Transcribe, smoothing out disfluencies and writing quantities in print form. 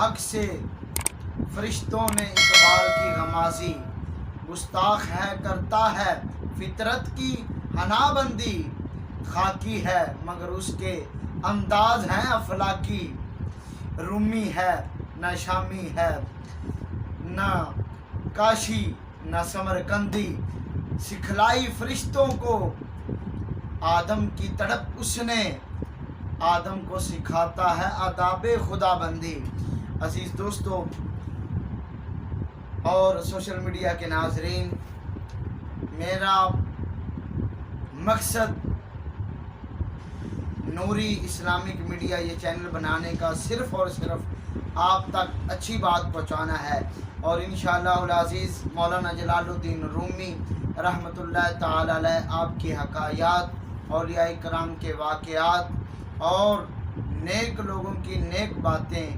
حق سے فرشتوں نے اقبال کی غمازی، گستاخ ہے کرتا ہے فطرت کی حنا بندی، خاکی ہے مگر اس کے انداز ہیں افلاکی، رومی ہے نہ شامی ہے نہ کاشی نہ سمرقندی، سکھلائی فرشتوں کو آدم کی تڑپ اس نے، آدم کو سکھاتا ہے آداب خدا بندی۔ عزیز دوستو اور سوشل میڈیا کے ناظرین، میرا مقصد نوری اسلامک میڈیا یہ چینل بنانے کا صرف اور صرف آپ تک اچھی بات پہنچانا ہے، اور انشاءاللہ العزیز مولانا جلال الدین رومی رحمۃ اللہ تعالی علیہ آپ کی حکایات، اولیاء کرام کے واقعات اور نیک لوگوں کی نیک باتیں